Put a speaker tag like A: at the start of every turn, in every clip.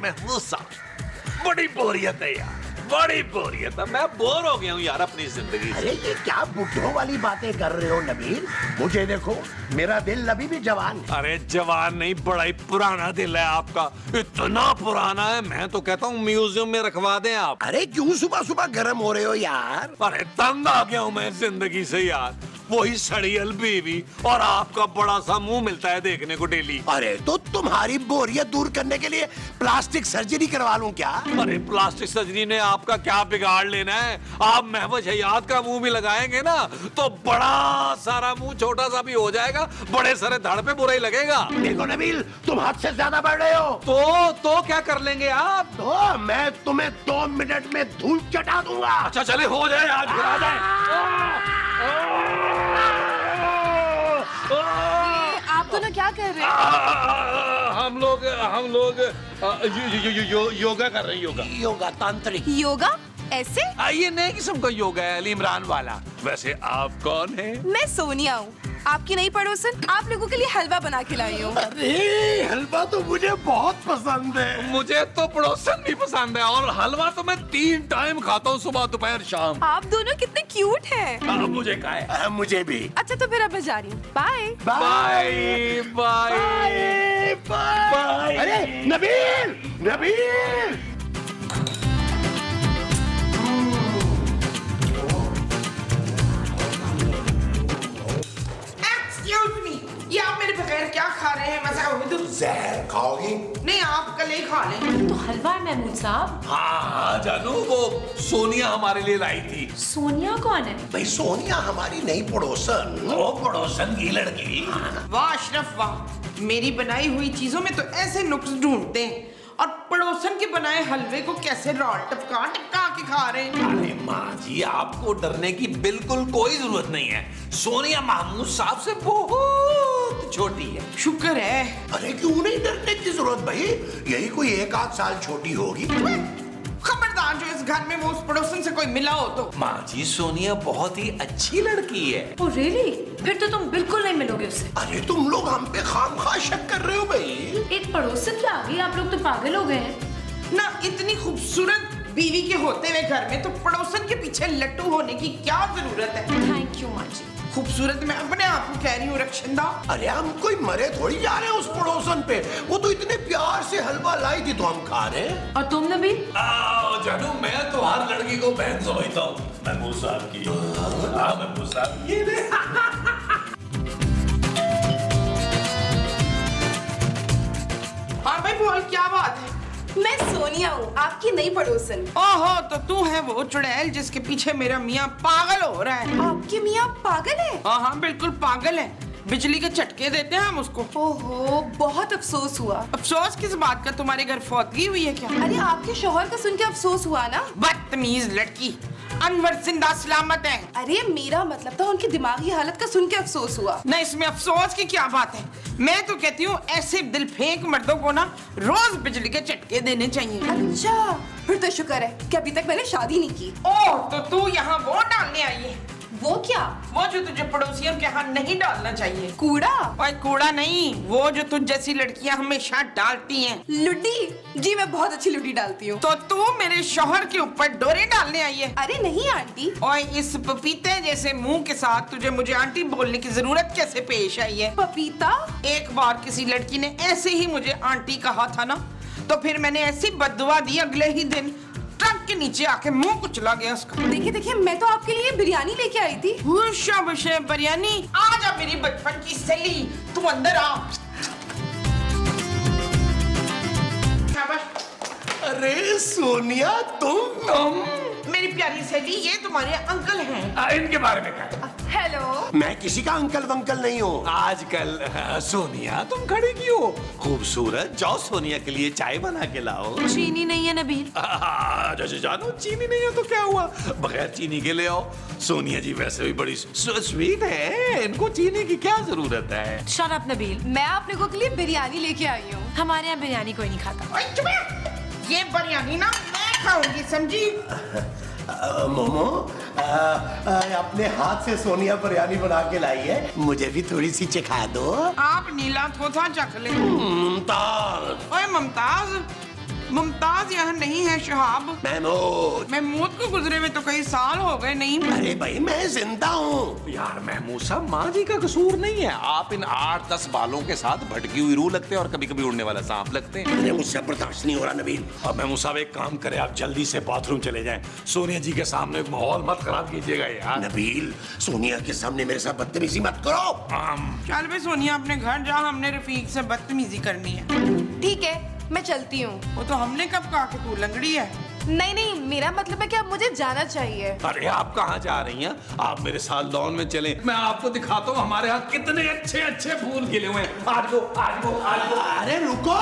A: महमूद साहब, बड़ी बोरियत है यार, बड़ी बोरियत है। मैं बोर हो गया हूँ यार अपनी जिंदगी से।
B: अरे ये क्या बुढ़ों वाली बातें कर रहे हो नबील? मुझे देखो, मेरा दिल अभी भी जवान है।
A: अरे जवान नहीं, बड़ा ही पुराना दिल है आपका, इतना पुराना है मैं तो कहता हूँ म्यूजियम में रखवा दें आप।
B: अरे क्यों सुबह सुबह गर्म हो रहे हो यार?
A: अरे तंग आ गया हूँ मैं जिंदगी से यार, वही सड़ियल बीवी और आपका बड़ा सा मुंह मिलता है देखने को डेली।
B: अरे तो तुम्हारी बोरियत दूर करने के लिए प्लास्टिक सर्जरी करवा लूं क्या?
A: अरे प्लास्टिक सर्जरी ने आपका क्या बिगाड़ लेना है? आप महवज हयात का मुंह भी लगाएंगे ना तो बड़ा सारा मुंह छोटा सा भी हो जाएगा, बड़े सारे धड़ पे बुरा ही लगेगा।
B: देखो नबील, तुम हद से ज्यादा बढ़ रहे हो।
A: तो क्या कर लेंगे आप?
B: तो मैं तुम्हें 2 मिनट में धूल चटा दूंगा।
A: अच्छा चले, हो जाए आज, फिर आ जाए।
C: आप दोनों क्या कर रहे हैं?
A: हम लोग योगा कर रहे हैं।
B: योगा तांत्रिक
C: योगा? ऐसे?
A: ये नए किस्म का योगा है, अली इमरान वाला। वैसे आप कौन है?
C: मैं सोनिया हूँ, आपकी नई पड़ोसन। आप लोगों के लिए हलवा बना के लाई हूँ।
B: अरे हलवा तो मुझे बहुत पसंद है।
A: मुझे तो पड़ोसन भी पसंद है, और हलवा तो मैं 3 टाइम खाता हूँ, सुबह दोपहर शाम।
C: आप दोनों कितने क्यूट हैं।
A: मुझे क्या है?
B: मुझे भी।
C: अच्छा तो फिर अब मैं जा रही हूँ। Bye
A: bye bye
B: bye. अरे नबील, नबील।
D: ये आप मेरे बगैर क्या खा रहे हैं? मजा
B: जहर खाओगी?
D: नहीं, आप कल ही खा लें।
E: तो हलवा है महमूद साहब।
A: हाँ जानू, वो सोनिया हमारे लिए लाई थी।
E: सोनिया कौन है?
B: भाई सोनिया हमारी नई पड़ोसन।
A: वो पड़ोसन की लड़की।
D: वाह अशरफ वाह, मेरी बनाई हुई चीजों में तो ऐसे नुक्स ढूंढते हैं, और पड़ोसन के बनाए हलवे को कैसे रॉल टपका टपका के खा रहे हैं।
A: अरे माँ जी, आपको डरने की बिल्कुल कोई जरूरत नहीं है। सोनिया महमूद साहब से बहुत छोटी है।
D: शुक्र है।
B: अरे क्यों नहीं डरने की जरूरत भाई, यही कोई 1 आध साल छोटी होगी।
D: खबरदार जो इस घर में वो उस पड़ोसन से कोई मिला हो तो।
A: माँ जी, सोनिया बहुत ही अच्छी लड़की है।
E: Oh really? फिर तो तुम बिल्कुल नहीं मिलोगे उससे।
B: अरे तुम लोग हम पे खामखा शक कर रहे हो भाई।
E: एक पड़ोसन के आगे आप लोग तो पागल हो गए हैं
D: ना। इतनी खूबसूरत बीवी के होते हुए घर में तो पड़ोसन के पीछे लट्टू होने की क्या जरूरत है?
E: थैंक यू माँ जी।
D: खूबसूरत मैं अपने आप को कह रही हूँ रक्षिंदा।
B: अरे हम कोई मरे थोड़ी जा रहे हैं उस पड़ोसन पे, वो तो इतने प्यार से हलवा लाई थी तो हम खा रहे हैं।
E: और तुम नबील?
A: जानू, मैं तो हर लड़की को बहन समझता हूँ। महमूद साहब की। महमूद साहब ये ले।
D: हाँ भाई बोल, क्या बात है?
C: मैं सोनिया हूँ, आपकी नई पड़ोसन।
D: ओहो, तो तू है वो चुड़ैल जिसके पीछे मेरा मियाँ पागल हो रहा है।
C: आपके मियाँ पागल है?
D: हाँ हाँ बिल्कुल पागल है, बिजली के झटके देते हैं हम उसको।
C: ओहो, बहुत अफसोस हुआ।
D: अफसोस किस बात का? तुम्हारे घर फौतगी हुई है क्या?
C: अरे आपके शौहर का सुन के अफसोस हुआ ना।
D: बदतमीज लड़की, अनवर जिंदा सलामत है।
C: अरे मेरा मतलब था उनकी दिमागी हालत का सुन के अफसोस हुआ।
D: नहीं, इसमें अफसोस की क्या बात है? मैं तो कहती हूँ ऐसे दिल फेंक मर्दों को ना रोज बिजली के झटके देने चाहिए।
C: अच्छा, फिर तो शुक्र है कि अभी तक मैंने शादी नहीं की।
D: ओह, तो तू यहाँ वोट डालने आई है?
C: वो क्या?
D: वो जो तुझे पड़ोसियों के यहाँ नहीं डालना चाहिए।
C: कूड़ा?
D: ओए कूड़ा नहीं, वो जो तुझ जैसी लड़कियाँ हमेशा डालती हैं।
C: लुड्डी? जी मैं बहुत अच्छी लुड्डी डालती हूँ।
D: तो तू मेरे शौहर के ऊपर डोरे डालने आई है?
C: अरे नहीं आंटी।
D: ओए इस पपीते जैसे मुंह के साथ तुझे मुझे आंटी बोलने की जरूरत कैसे पेश आई है?
C: पपीता? एक
D: बार किसी लड़की ने ऐसे ही मुझे आंटी कहा था ना, तो फिर मैंने ऐसी बद्दुआ दी, अगले ही दिन ट्रक के नीचे आके मुंह कुचला गया उसका।
C: देखिए देखिए, मैं तो आपके लिए बिरयानी लेके आई थी।
D: बिरयानी? आ जा मेरी बचपन की सहेली, तू अंदर आ।
B: अरे सोनिया, तुम
D: मेरी प्यारी सहेली, ये तुम्हारे अंकल हैं।
A: इनके बारे में क्या?
C: हेलो।
B: मैं किसी का अंकल वंकल नहीं हूँ।
A: आजकल सोनिया तुम खड़ी क्यों हो? खूबसूरत, जाओ सोनिया के लिए चाय बना के लाओ।
E: चीनी नहीं है नबील।
A: जैसे जानो, चीनी नहीं है तो क्या हुआ, बगैर चीनी के ले आओ। सोनिया जी वैसे भी बड़ी स्वीट है, इनको चीनी की क्या जरूरत है?
E: Shut up Nabeel.
C: मैं आप लोगों के लिए बिरयानी लेके आई हूँ।
E: हमारे यहाँ बिरयानी कोई नहीं खाता।
D: ये बिरयानी ना मैं खाऊंगी, समझी?
B: मोमो, अपने हाथ से सोनिया बिरयानी बना के लाई है, मुझे भी थोड़ी सी चखा दो।
D: आप नीला थोथा चख ले।
B: मुमताज।
D: ओए मुमताज, मुमताज यहाँ नहीं है शहाब।
B: महमूद,
D: महमूद को गुजरे में तो कई साल हो गए। नहीं
B: अरे भाई मैं जिंदा हूँ।
A: यार महमूद साहब, माँ जी का कसूर नहीं है। आप इन 8-10 बालों के साथ भटकी हुई रूह लगते हैं और कभी कभी उड़ने वाला सांप लगते हैं।
B: अरे मुझसे बर्दाश्त नहीं हो रहा नबील।
A: अब महमूद साहब एक काम करें, आप जल्दी से बाथरूम चले जाएं। सोनिया जी के सामने माहौल मत खराब कीजिएगा यार।
B: नबील, सोनिया के सामने मेरे साथ बदतमीजी मत करो।
D: चल बे सोनिया अपने घर जा, हमने रफीक से बदतमीजी करनी है।
C: ठीक है, मैं चलती हूँ।
D: वो तो हमने कब कहा कि तू लंगड़ी है।
C: नहीं नहीं, मेरा मतलब है कि अब मुझे जाना चाहिए।
A: अरे आप कहाँ जा रही हैं? आप मेरे साथ लॉन में चलें, मैं आपको दिखाता हूँ हमारे यहाँ कितने अच्छे अच्छे फूल खिले हुए हैं। आज वो
B: अरे रुको,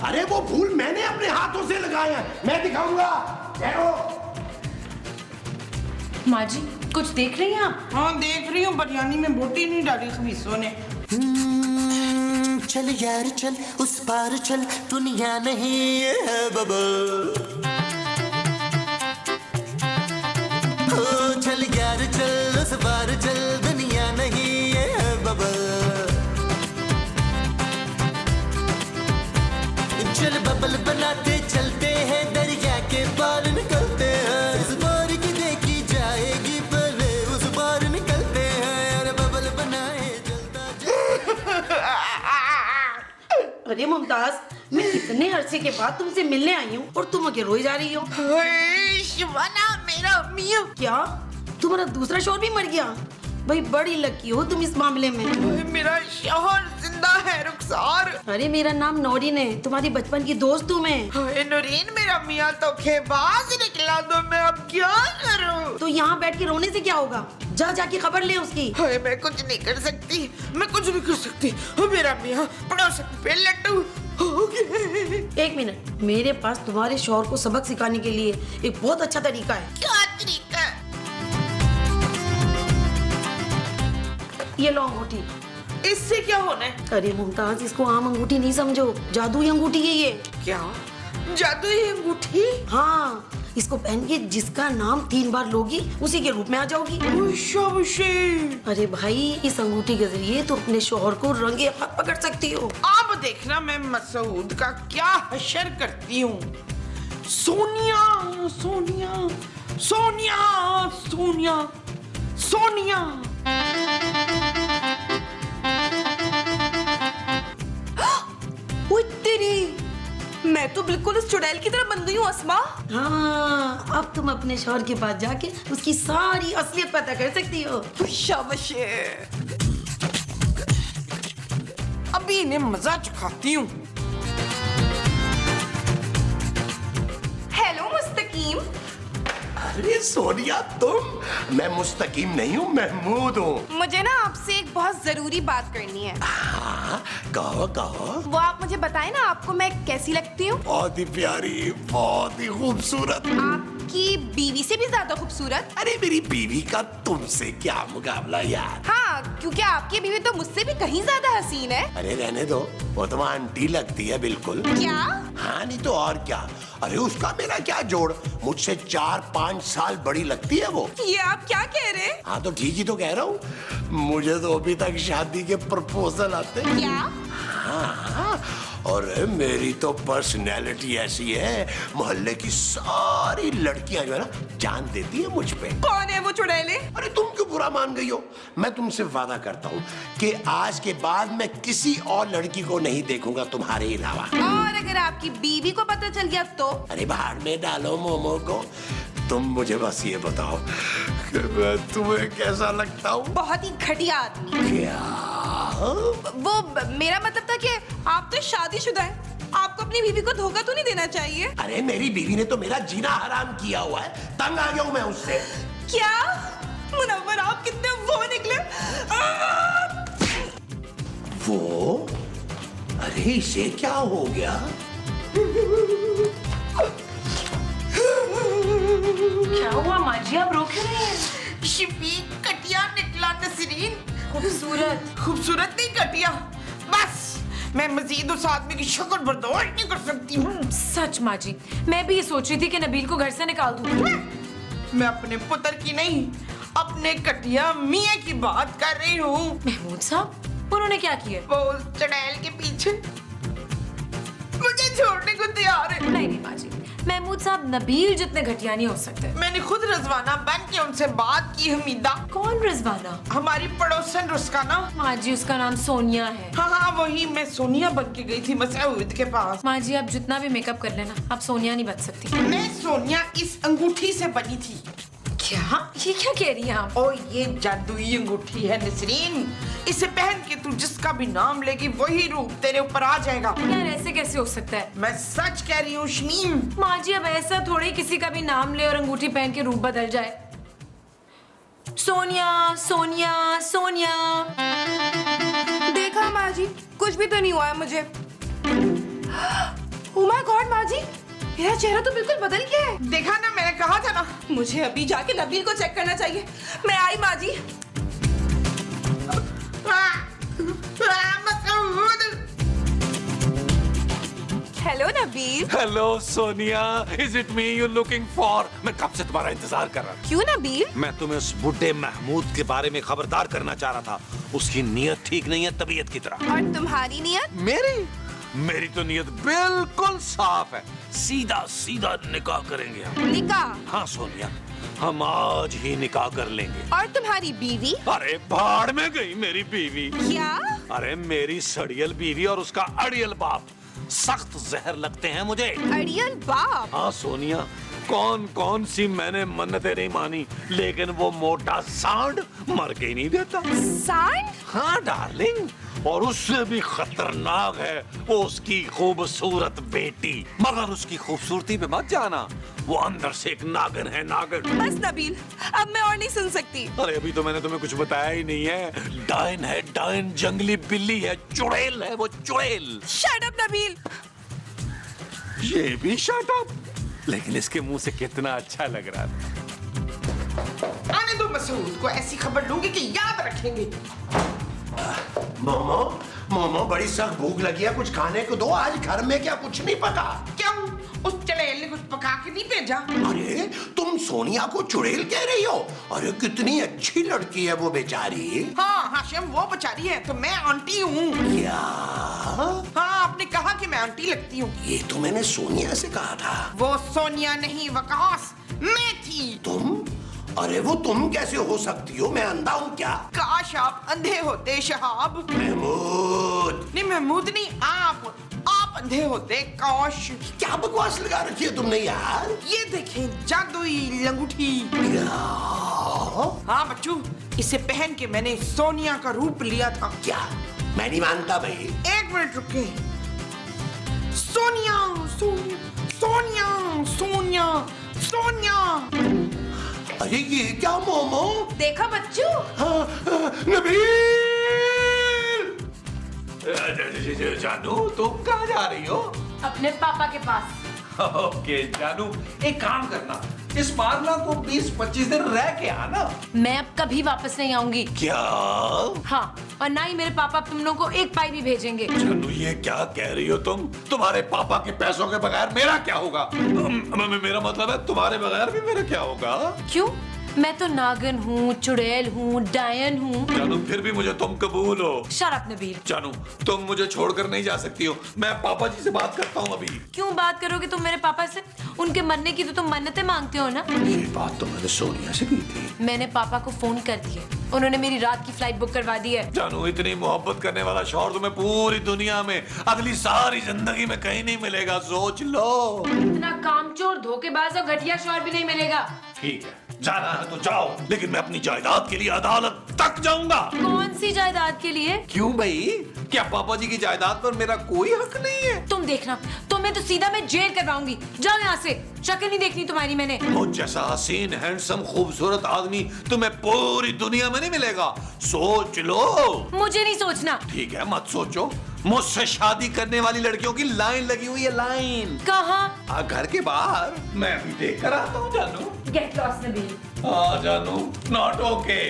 B: अरे वो फूल मैंने अपने हाथों से लगाए हैं, मैं दिखाऊंगा।
E: माँ जी कुछ देख रही हैं आप?
D: हाँ देख रही हूँ, बिरयानी में बोटी नहीं डाली खबीसों ने।
F: चल यार चल, उस पार चल, दुनिया नहीं है बबल। चल यार चल, उस पार चल, दुनिया नहीं है बबल। चल बबल बनाते चलते हैं, दरिया के पार निकलते हैं। इस बार की देखी जाएगी, पहले उस बार निकलते हैं। अरे बबल बनाए चलता।
G: अरे मुमताज, मैं कितने अरसे के बाद तुमसे मिलने आई हूँ और तुम आगे रोई जा रही हो।
D: शिवाना मेरा मियां।
G: क्या तुम्हारा दूसरा शौहर भी मर गया? भाई बड़ी लकी हो तुम इस मामले में।
D: मेरा शौहर जिंदा है रुखसार।
G: अरे मेरा नाम नौरीन है, तुम्हारी बचपन की दोस्त हूँ मैं।
D: हाय नौरीन, मेरा मियां तो खेबाज निकला, तो मैं अब क्या करूं?
G: तो यहाँ बैठ के रोने से क्या होगा? जा जाके खबर ले उसकी।
D: हाय मैं कुछ नहीं कर सकती, मैं कुछ नहीं कर सकती। मेरा मियां पड़ोसन पे लट्टू हो गया।
G: एक मिनट, मेरे पास तुम्हारे शौहर को सबक सिखाने के लिए एक बहुत अच्छा तरीका है।
D: क्या तरीका?
G: ये लो अंगूठी।
D: इससे क्या होना है?
G: अरे मुमताज, इसको आम अंगूठी नहीं समझो, जादुई अंगूठी है ये।
D: क्या जादुई अंगूठी?
G: हाँ, इसको पहन के जिसका नाम 3 बार लोगी उसी के रूप में आ जाओगी। अरे भाई, इस अंगूठी के जरिए तो अपने शौहर को रंगे हाथ पकड़ सकती हो।
D: अब देखना मैं मसूद का क्या हशर करती हूँ। सोनिया सोनिया सोनिया सोनिया सोनिया।
C: ओए तेरी, मैं तो बिल्कुल उस चुड़ैल की तरह बन गई हूँ अस्मा।
G: हाँ, अब तुम अपने शौहर के पास जाके उसकी सारी असलियत पता कर सकती हो।
C: शाबाश।
D: अभी इन्हें मजा चखाती हूँ।
C: हेलो मुस्तकीम।
B: अरे सोनिया तुम? मैं मुस्तकीम नहीं हूँ, महमूद हूँ।
C: मुझे ना आपसे एक बहुत जरूरी बात करनी है।
B: हाँ, कहो कहो।
C: वो आप मुझे बताएं ना, आपको मैं कैसी लगती हूँ?
B: बहुत ही प्यारी, बहुत ही खूबसूरत।
C: आपकी बीवी से भी ज्यादा खूबसूरत।
B: अरे मेरी बीवी का तुमसे क्या मुकाबला यार।
C: हाँ, क्योंकि आपकी बीवी तो मुझसे भी कहीं ज्यादा हसीन है।
B: अरे रहने दो, वो तो आंटी लगती है बिल्कुल।
C: क्या?
B: हाँ नहीं तो और क्या। अरे उसका मेरा क्या जोड़, मुझसे 4-5 साल बड़ी लगती है वो।
C: ये आप क्या कह रहे हैं?
B: हाँ तो ठीक ही तो कह रहा हूँ, मुझे तो अभी तक शादी के प्रपोजल आते हैं।
C: क्या?
B: हाँ, और मेरी तो पर्सनैलिटी ऐसी है, मोहल्ले की सारी लड़कियां जो है ना जान देती है मुझ पे।
C: कौन है वो चुड़ैले?
B: अरे तुम क्यों बुरा मान गई हो? मैं तुमसे वादा करता हूँ कि आज के बाद मैं किसी और लड़की को नहीं देखूंगा तुम्हारे अलावा।
C: और अगर आपकी बीवी को पता चल गया तो?
B: अरे बाहर में डालो मोमो को। तुम मुझे बस ये बताओ कि मैं तुम्हें कैसा लगता हूँ?
C: बहुत ही घटिया आदमी।
B: क्या?
C: वो मेरा मतलब था कि आप तो शादीशुदा हैं, आपको अपनी बीवी को धोखा तो नहीं देना चाहिए।
B: अरे मेरी बीवी ने तो मेरा जीना हराम किया हुआ है, तंग आ गया हूँ मैं उससे।
C: क्या? मुनव्वर आप कितने वो निकले।
B: वो? अरे इसे क्या हो गया?
E: क्या हुआ माँ जी, आप रो क्यों रही हैं?
D: शफीक कटिया निकला नसरीन।
E: खूबसूरत।
D: खूबसूरत नहीं कटिया। बस मैं मजीद उस आदमी की शक्ल बर्दाश्त नहीं कर सकती हूँ।
E: सच माँ जी, मैं भी ये सोच रही थी कि नबील को घर से निकाल दूँ।
D: मैं अपने पुत्र की नहीं, अपने कटिया मियाँ की बात कर रही हूँ।
E: महमूद साहब, उन्होंने क्या किया?
D: वो उस चुड़ैल के पीछे मुझे छोड़ने को तैयार है।
E: नहीं माँ जी, महमूद साहब नबील जितने घटिया नहीं हो सकते।
D: मैंने खुद रजवाना बन के उनसे बात की हमीदा।
E: कौन रिजवाना?
D: हमारी पड़ोसन रुस्काना।
E: माँ जी उसका नाम सोनिया है।
D: हाँ वही, मैं सोनिया बन के गई थी मसूद के पास।
E: माँ जी आप जितना भी मेकअप कर लेना, आप सोनिया नहीं बन सकती।
D: मैं सोनिया इस अंगूठी से बनी थी।
E: क्या? ये क्या कह रही हैं आप?
D: ओ ये जादुई अंगूठी है नसरीन, इसे पहन के तू जिसका भी नाम लेगी वही रूप तेरे ऊपर आ जाएगा।
E: यार ऐसे कैसे हो सकता है?
D: मैं सच कह रही हूँ शमीम।
E: माँ जी अब ऐसा थोड़ी किसी का भी नाम ले और अंगूठी पहन के रूप बदल जाए। सोनिया सोनिया सोनिया।
C: देखा माँ जी, कुछ भी तो नहीं हुआ है मुझे। ओह माय गॉड माँ जी, मेरा चेहरा तो बिल्कुल बदल गया है।
D: देखा ना, मैंने कहा था ना।
C: मुझे अभी जाके नबील को चेक करना चाहिए। मैं आई माँ जी। Hello Nabeel.
A: Hello Sonia, is it me you looking for? मैं कब से तुम्हारा इंतजार कर रहा था।
C: क्यों नबील?
A: मैं तुम्हें उस बुड्ढे महमूद के बारे में खबरदार करना चाह रहा था। उसकी नीयत ठीक नहीं है, तबीयत की तरह।
C: और तुम्हारी नियत?
A: मेरी तो नीयत बिल्कुल साफ है। सीधा सीधा निकाह करेंगे हम।
C: निकाह?
A: हाँ सोनिया, हम आज ही निकाह कर लेंगे।
C: और तुम्हारी बीवी?
A: अरे भाड़ में गई मेरी बीवी।
C: क्या?
A: अरे मेरी सड़ियल बीवी और उसका अड़ियल बाप सख्त जहर लगते हैं मुझे।
C: अड़ियल बाप?
A: हाँ सोनिया, कौन कौन सी मैंने मन्नतें नहीं मानी, लेकिन वो मोटा सांड मर के ही नहीं देता।
C: सांड?
A: हाँ डार्लिंग, और उससे भी खतरनाक है वो उसकी खूबसूरत बेटी। मगर उसकी खूबसूरती पे मत जाना, वो अंदर से एक नागिन है, नागिन।
C: बस नबील, अब मैं और नहीं सुन सकती।
A: अरे अभी तो मैंने तुम्हें कुछ बताया ही नहीं है। डायन है, डायन जंगली बिल्ली है, चुड़ैल है वो, चुड़ैल।
C: Shut up Nabeel.
A: ये भी शट अप, लेकिन इसके मुंह से कितना अच्छा लग रहा था।
D: आने दो मसूद को, ऐसी खबर लूंगी कि याद रखेंगे।
B: मोमो, मोमो बड़ी सख्त भूख लगी है, कुछ खाने को दो। आज घर में क्या कुछ नहीं पका?
D: क्यों? उस चुड़ैल ने कुछ पका के नहीं भेजा?
B: अरे तुम सोनिया को चुड़ैल कह रही हो? अरे कितनी अच्छी लड़की है वो बेचारी।
D: हाँ हाशिम, वो बेचारी है तो मैं आंटी हूँ।
B: क्या?
D: हाँ आपने कहा कि मैं आंटी लगती हूँ।
B: ये तो मैंने सोनिया से कहा था।
D: वो सोनिया नहीं वकास, मैं थी।
B: तुम? अरे वो तुम कैसे हो सकती हो? मैं अंधा हूँ क्या?
D: काश आप अंधे होते शहाब।
B: महमूद।
D: नहीं महमूद नहीं, आप अंधे होते काश।
B: क्या बकवास लगा रखी है तुमने यार?
D: ये देखें जादुई अंगूठी।
B: क्या?
D: हाँ बच्चू, इसे पहन के मैंने सोनिया का रूप लिया था।
B: क्या? मैं नहीं मानता भाई।
D: एक मिनट रुके। सोनिया सोनिया सोनिया सोनिया सोनिया।
B: अरे ये क्या मोमो?
C: देखा बच्चू?
B: नबील!
A: जानू तुम कहाँ जा रही हो?
E: अपने पापा के पास।
A: ओके जानू, एक काम करना, इस बार ना तो 20-25 दिन रह के आना।
E: मैं अब कभी वापस नहीं आऊंगी।
A: क्या?
E: हाँ, और ना ही मेरे पापा तुम लोगों को एक पाई भी भेजेंगे।
A: जानू ये क्या कह रही हो तुम? तुम्हारे पापा के पैसों के बगैर मेरा क्या होगा? मेरा मतलब है तुम्हारे बगैर भी मेरा क्या होगा?
E: क्यों? मैं तो नागिन हूँ, चुड़ैल हूँ, डायन हूँ।
A: जानू फिर भी मुझे तुम कबूल हो।
E: Shut up Nabeel.
A: जानू तुम मुझे छोड़कर नहीं जा सकती हो। मैं पापा जी से बात करता हूँ अभी।
E: क्यों बात करोगे तुम मेरे पापा से? उनके मरने की तो तुम मन्नतें मांगते हो ना।
B: ये बात तो मैंने सोनिया से की थी।
E: मैंने पापा को फोन कर दिया, उन्होंने मेरी रात की फ्लाइट बुक करवा दी है।
A: जानू इतनी मोहब्बत करने वाला शौहर तुम्हें पूरी दुनिया में अगली सारी जिंदगी में कहीं नहीं मिलेगा, सोच लो।
E: इतना कामचोर, धोखेबाज और घटिया शौहर भी नहीं मिलेगा।
A: ठीक है, जाना है तो जाओ, लेकिन मैं अपनी जायदाद के लिए अदालत तक जाऊंगा।
E: कौन सी जायदाद के लिए?
A: क्यों भाई, क्या पापा जी की जायदाद पर मेरा कोई हक नहीं है?
E: तुम देखना, तुम्हें तो सीधा मैं जेल करवाऊंगी। जाओ यहाँ से, शक्ल नहीं देखनी तुम्हारी मैंने।
A: मुझ जैसा हसीन, हैंडसम, खूबसूरत आदमी तुम्हें पूरी दुनिया में नहीं मिलेगा, सोच लो।
E: मुझे नहीं सोचना।
A: ठीक है मत सोचो, मुझसे शादी करने वाली लड़कियों की लाइन लगी हुई है, लाइन।
E: कहाँ?
A: घर के बाहर, मैं अभी देख कर आता हूँ जानू।
E: Get lost Nabeel.
A: हाँ जानू, नॉट ओके।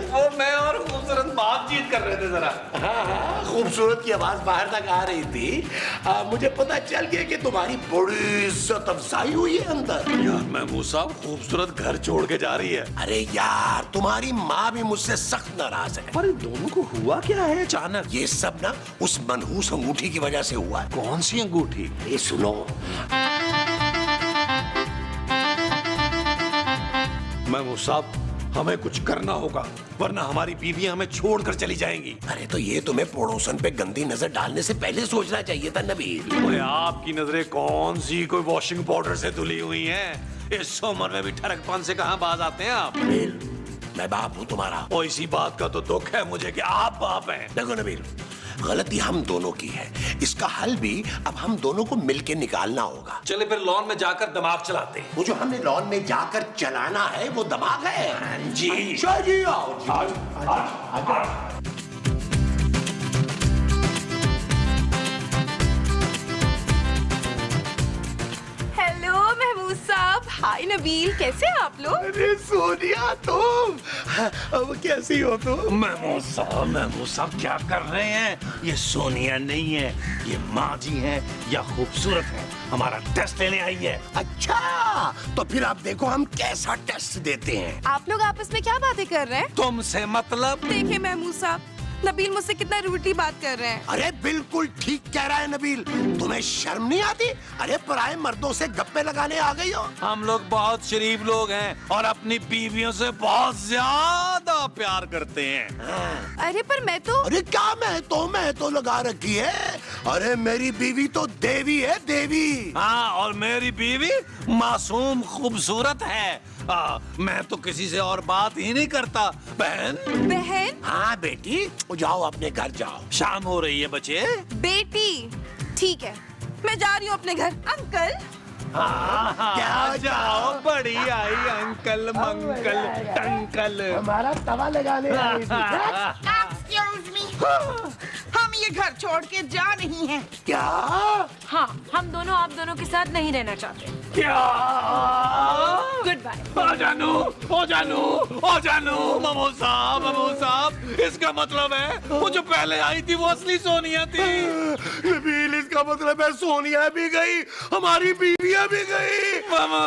A: वो मैं और खूबसूरत बातचीत कर कर रहे थे जरा।
B: हाँ, खूबसूरत की आवाज बाहर तक आ रही थी। मुझे पता चल गया कि तुम्हारी बड़ी इज्जत अफजाई हुई है अंदर।
A: यार महमूद साहब, खूबसूरत घर छोड़ के जा रही है।
B: अरे यार, तुम्हारी माँ भी मुझसे सख्त नाराज है।
A: पर इन दोनों को हुआ क्या है अचानक?
B: ये सब ना उस मनहूस अंगूठी की वजह से हुआ है।
A: कौन सी अंगूठी?
B: ये सुनो।
A: महमूद साहब, हमें कुछ करना होगा, वरना हमारी बीवियां हमें छोड़कर चली जाएंगी।
B: अरे तो ये तुम्हें पड़ोसन पे गंदी नजर डालने से पहले सोचना चाहिए था नबील।
A: ओए, आपकी नजरें कौन सी कोई वॉशिंग पाउडर से धुली हुई हैं? इस उम्र में भी ठरकपन से कहां बाज आते हैं आप?
B: नबील, मैं बाप हूँ तुम्हारा।
A: और इसी बात का तो दुख है मुझे कि आप बाप हैं।
B: देखो नबील, गलती हम दोनों की है। इसका हल भी अब हम दोनों को मिलके निकालना होगा।
A: चले फिर लॉन में जाकर दिमाग चलाते हैं।
B: वो जो हमने लॉन में जाकर चलाना है वो दिमाग है। जी अच्छा जी, आओ जी, आओ।
C: हेलो महमूद साहब। हाय नबील, कैसे हैं आप लोग?
B: अरे सोनिया, तुम अब कैसी हो तुम?
A: महमूद साहब क्या कर रहे हैं? ये सोनिया नहीं है, ये माँ जी है या खूबसूरत है, हमारा टेस्ट लेने आई है।
B: अच्छा, तो फिर आप देखो हम कैसा टेस्ट देते हैं।
C: आप लोग आपस में क्या बातें कर रहे हैं?
A: तुमसे मतलब?
C: देखिए महमूद साहब, नबील मुझसे कितना रूडली बात कर रहे हैं।
B: अरे बिल्कुल ठीक कह रहा है नबील। तुम्हें शर्म नहीं आती? अरे पराये मर्दों से गप्पे लगाने आ गई हो।
A: हम लोग बहुत शरीफ लोग हैं और अपनी बीवियों से बहुत ज्यादा प्यार करते हैं।
C: अरे पर मैं तो
B: अरे क्या मैं तो लगा रखी है। अरे मेरी बीवी तो देवी है, देवी।
A: हाँ, और मेरी बीवी मासूम खूबसूरत है। मैं तो किसी से और बात ही नहीं करता। बहन।
C: बहन?
B: हाँ बेटी, जाओ अपने घर जाओ।
A: शाम हो रही है बच्चे।
C: बेटी, ठीक है, मैं जा रही हूँ अपने घर। अंकल।
A: क्या जाओ, बड़ी आई अंकल मंकल टंकल।
B: हमारा तवा लगाने आई थी।
D: एक्सक्यूज मी, हम ये घर छोड़ के जा नहीं हैं।
B: क्या?
E: हाँ, हम दोनों आप दोनों के साथ नहीं रहना चाहते।
A: क्या?
E: Good bye.
A: ओ जानू, ममो साहब, इसका मतलब है वो जो पहले आई थी वो असली सोनिया थी।
B: नबील, इसका मतलब है सोनिया भी गई, हमारी बीवियां भी गई।
A: ममो